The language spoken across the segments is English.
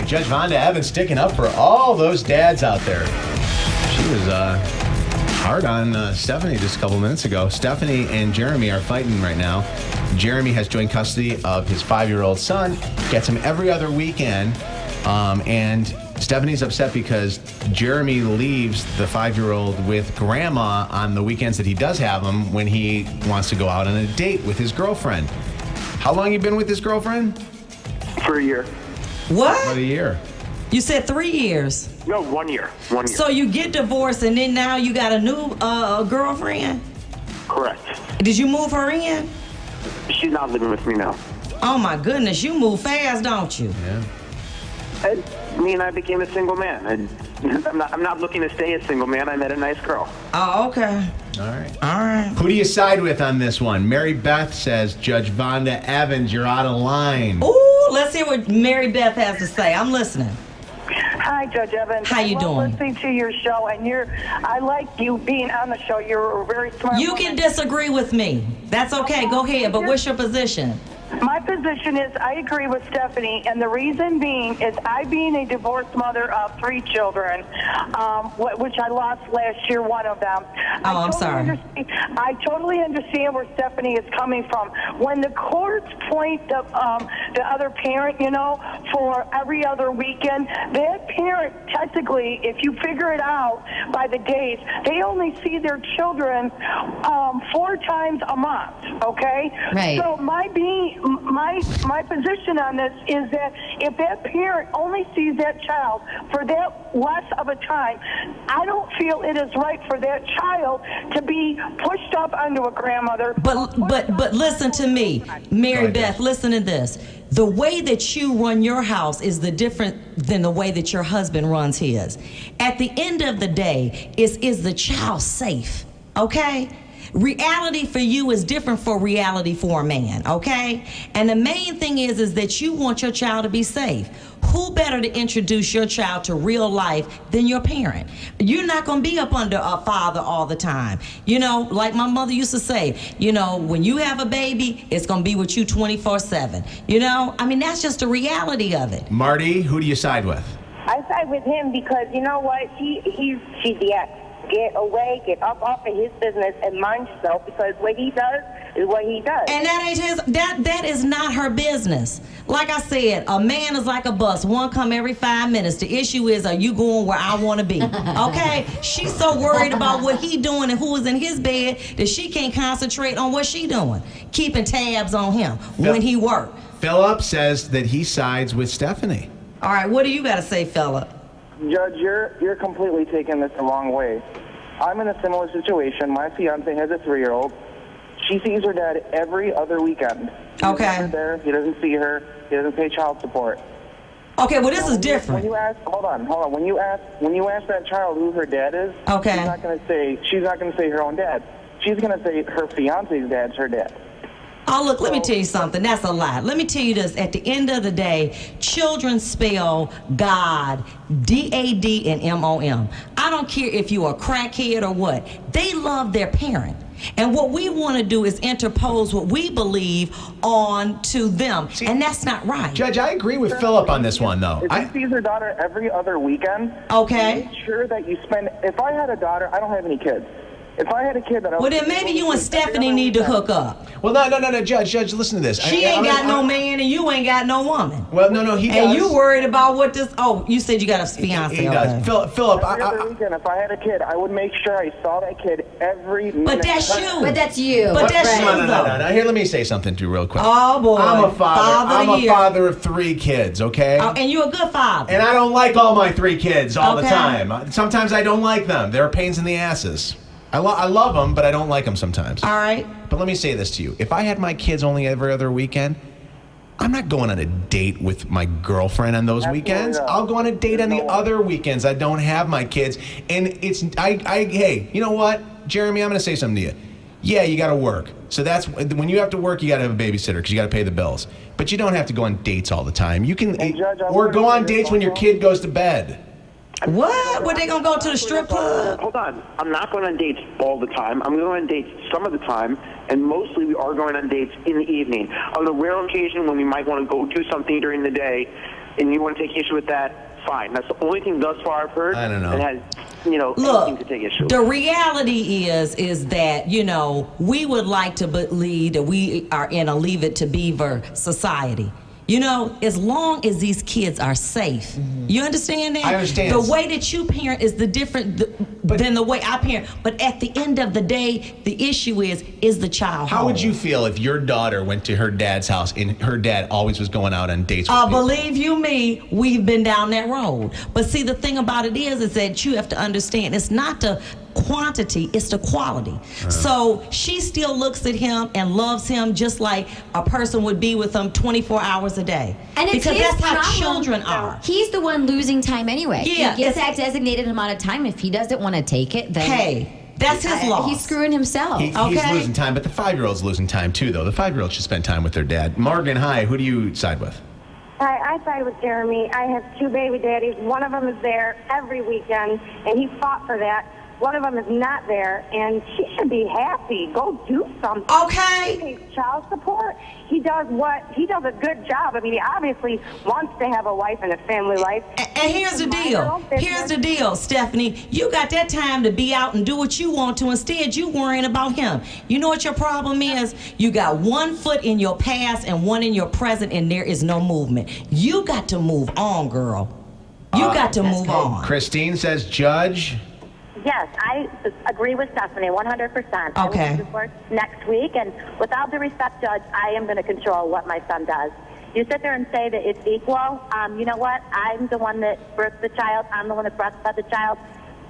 Judge Vonda Evans sticking up for all those dads out there. She was hard on Stephanie just a couple minutes ago. Stephanie and Jeremy are fighting right now. Jeremy has joint custody of his 5-year-old son, gets him every other weekend, and Stephanie's upset because Jeremy leaves the 5-year-old with grandma on the weekends that he does have him when he wants to go out on a date with his girlfriend. How long you been with this girlfriend? For a year. What? About a year. You said 3 years. No, 1 year. 1 year. So you get divorced and then now you got a new girlfriend? Correct. Did you move her in? She's not living with me now. Oh my goodness, you move fast, don't you? Yeah. Me and I became a single man. And I'm not looking to stay a single man. I met a nice girl. Oh, okay. All right. All right. Who do you side with on this one? Mary Beth says, Judge Vonda Evans, you're out of line. Ooh, let's hear what Mary Beth has to say. I'm listening. Hi, Judge Evans. How you I doing? love listening to your show, and I like you being on the show. You're a very smart You woman. can disagree with me. That's okay. Go ahead. But what's your position? My position is I agree with Stephanie, and the reason being is I being a divorced mother of 3 children, which I lost last year, one of them. Oh, I'm sorry. I totally understand where Stephanie is coming from. When the courts point the other parent, for every other weekend, that parent, technically, if you figure it out by the days, they only see their children 4 times a month, okay? Right. So my position on this is that if that parent only sees that child for that less of a time, I don't feel it is right for that child to be pushed up onto a grandmother. But listen to me, Mary Beth. Listen to this. The way that you run your house is different than the way that your husband runs his. At the end of the day, is the child safe? Okay. Reality for you is different for reality for a man, okay? And the main thing is that you want your child to be safe. Who better to introduce your child to real life than your parent? You're not going to be up under a father all the time. Like my mother used to say, when you have a baby, it's going to be with you 24/7. That's just the reality of it. Marty, who do you side with? I side with him because you know what? She's the ex. Get away, get up off of his business and mind yourself, because what he does is what he does. And that ain't his. That is not her business. Like I said, a man is like a bus. One come every 5 minutes. The issue is, are you going where I want to be? Okay? She's so worried about what he doing and who is in his bed that she can't concentrate on what she doing, keeping tabs on him when he work. Philip says that he sides with Stephanie. All right, what do you got to say, Philip? Judge, you're completely taking this the wrong way. I'm in a similar situation. My fiance has a 3-year-old. She sees her dad every other weekend. Okay. He's never there. He doesn't see her. He doesn't pay child support. Okay, well, this is different. When you ask, hold on. When you ask that child who her dad is, okay, she's not going to say her own dad. She's going to say her fiance's dad's her dad. Oh, look, let me tell you something. That's a lie. Let me tell you this. At the end of the day, children spell God, D-A-D and M-O-M. I don't care if you're a crackhead or what. They love their parent. And what we want to do is interpose what we believe on to them. See, and that's not right. Judge, I agree with Philip on this one, though. If he sees her daughter every other weekend, okay, make sure that you spend... If I had a daughter, I don't have any kids. If I had a kid that I well, then maybe you and Stephanie need to hook up. Well, no, Judge, listen to this. She ain't got no man and you ain't got no woman. Well, no, he does. And you worried about what this... Oh, you said you got a fiance. He does. Philip, every other weekend, if I had a kid, I would make sure I saw that kid every minute. But that's you. But that's you. But that's you, No. Here, let me say something to you real quick. Oh, boy. I'm a father. I'm a year. father of 3 kids, okay? Oh, and you're a good father. And I don't like all my 3 kids all the time. Sometimes I don't like them. They're pains in the asses. I love them, but I don't like them sometimes. All right. But let me say this to you. If I had my kids only every other weekend, I'm not going on a date with my girlfriend on those weekends. I'll go on a date on the other weekends. I don't have my kids. And hey, you know what? Jeremy, I'm going to say something to you. Yeah, you got to work. So that's when you have to work, you got to have a babysitter because you got to pay the bills. But you don't have to go on dates all the time. You can, or go on dates when your kid goes to bed. What? Were they going to go to the strip club? Hold on. I'm not going on dates all the time. I'm going on dates some of the time, and mostly we are going on dates in the evening. On the rare occasion when we might want to go do something during the day, and you want to take issue with that, fine. That's the only thing thus far I've heard I don't know. that has, Look, anything to take issue with. the reality is that, we would like to believe that we are in a Leave It to Beaver society. As long as these kids are safe. You understand that? I understand. The way that you parent is different than the way I parent. But at the end of the day, the issue is the child How home? would you feel if your daughter went to her dad's house and her dad always was going out on dates with people? Believe you me, we've been down that road. But see, the thing about it is that you have to understand, it's not the quantity, it's the quality. So she still looks at him and loves him just like a person would be with him 24 hours a day. And it's because his that's how problem. children are. He's the one losing time anyway. Yeah, he gets that designated amount of time. If he doesn't want to take it, then Hey, that's his loss. he's screwing himself. He's Okay. losing time, but the 5-year-old's losing time too, though. The 5-year-old should spend time with their dad. Morgan, hi. Who do you side with? I side with Jeremy. I have 2 baby daddies. One of them is there every weekend, and he fought for that. One of them is not there, and she should be happy. Go do something. Okay. He pays child support. He does a good job. I mean, he obviously wants to have a wife and a family life. And here's the deal. Here's the deal, Stephanie. You got that time to be out and do what you want to. Instead, you worrying about him. You know what your problem is? You got one foot in your past and one in your present, and there is no movement. You got to move on, girl. You got to move on. Christine says, Judge. Yes, I agree with Stephanie 100%. Okay. I will divorce next week, and without the respect, Judge, I am going to control what my son does. You sit there and say that it's equal. You know what? I'm the one that birthed the child. I'm the one that breastfed the child.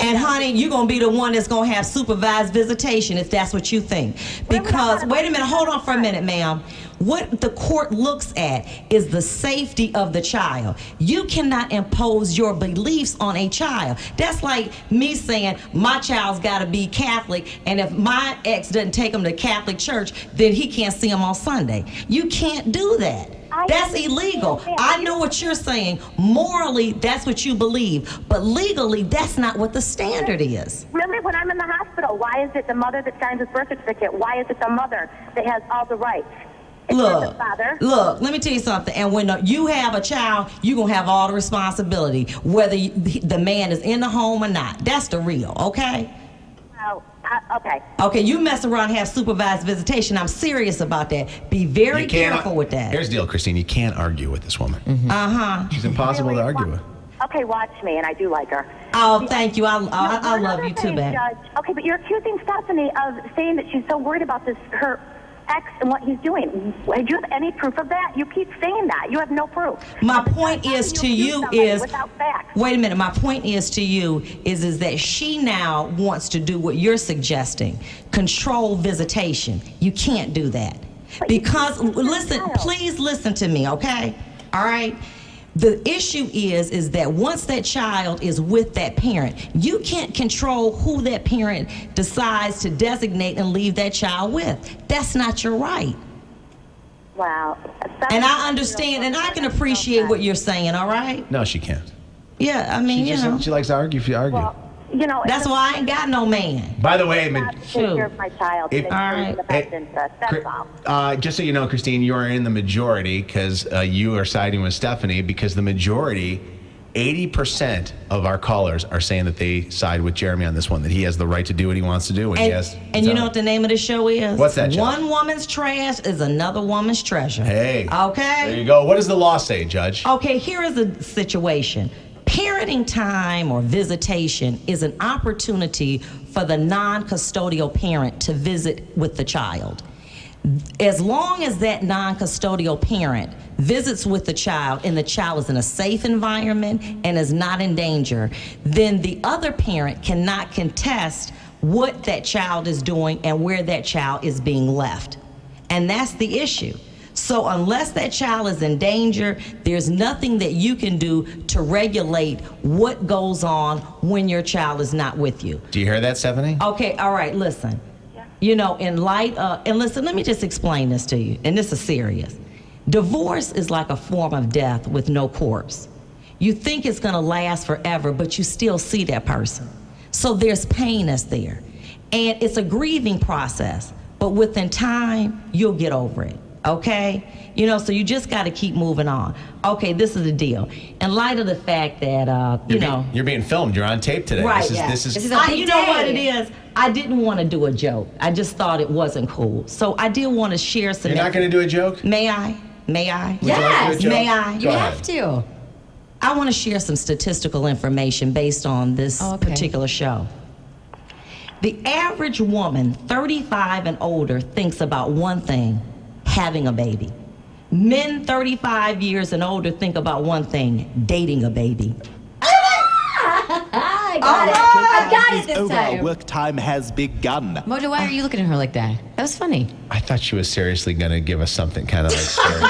And honey, you're going to be the one that's going to have supervised visitation if that's what you think. Because, wait a minute, hold on for a minute, ma'am. What the court looks at is the safety of the child. You cannot impose your beliefs on a child. That's like me saying my child's got to be Catholic, and if my ex doesn't take him to Catholic church, then he can't see him on Sunday. You can't do that. That's illegal. I know what you're saying. Morally, that's what you believe. But legally, that's not what the standard is. Remember when I'm in the hospital, why is it the mother that signs his birth certificate? Why is it the mother that has all the rights? It's not the father. Look, let me tell you something. And when you have a child, you're going to have all the responsibility, whether the man is in the home or not. That's the real, okay? Well, okay. Okay, you mess around and have supervised visitation. I'm serious about that. Be very careful with that. Here's the deal, Christine. You can't argue with this woman. Uh-huh. She's impossible to argue with. Okay, watch me, and I do like her. Oh, thank you. I love you too, man. Okay, but you're accusing Stephanie of saying that she's so worried about her ex and what he's doing. Do you have any proof of that? You keep saying that. You have no proof. My point is to you is, without facts. wait a minute, my point is to you is that she now wants to do what you're suggesting, control visitation. You can't do that. Because, listen, please listen to me, okay? All right? The issue is that once that child is with that parent, you can't control who that parent decides to designate and leave that child with. That's not your right. Wow. And I understand, and I can appreciate what you're saying, all right? No, she can't. Yeah, I mean, She likes to argue if you argue. Well, you know, That's why I ain't got no man. By the way, take care of my child. If- Make sure he's in the best interest. That's all. just so you know, Christine, you are in the majority because you are siding with Stephanie because the majority, 80% of our callers are saying that they side with Jeremy on this one, that he has the right to do what he wants to do. And you know what the name of the show is? What's that, Jeff? One woman's trash is another woman's treasure. Hey. Okay? There you go. What does the law say, Judge? Okay, here is the situation. Parenting time or visitation is an opportunity for the non-custodial parent to visit with the child. As long as that non-custodial parent visits with the child and the child is in a safe environment and is not in danger, then the other parent cannot contest what that child is doing and where that child is being left. And that's the issue. So unless that child is in danger, there's nothing that you can do to regulate what goes on when your child is not with you. Do you hear that, Stephanie? Okay, all right, listen. You know, in light of, and listen, let me just explain this to you, and this is serious. Divorce is like a form of death with no corpse. You think it's gonna last forever, but you still see that person. So there's pain that's there. And it's a grieving process, but within time, you'll get over it. Okay? You know, so you just got to keep moving on. Okay, this is the deal. In light of the fact that, You're being filmed. You're on tape today. Right, This is This is a big you know what it day. is? I didn't want to do a joke. I just thought it wasn't cool. So I did want to share some. You're not going to do a joke? May I? May I? Would you like to do a joke? May I? You Go ahead. have to. I want to share some statistical information based on this particular show. The average woman, 35 and older, thinks about one thing: having a baby. Men 35 years and older think about one thing: dating a baby. I got it. I got it this Over. time. Work time has begun. Mojo, why are you looking at her like that? That was funny. I thought she was seriously going to give us something kind of like scary.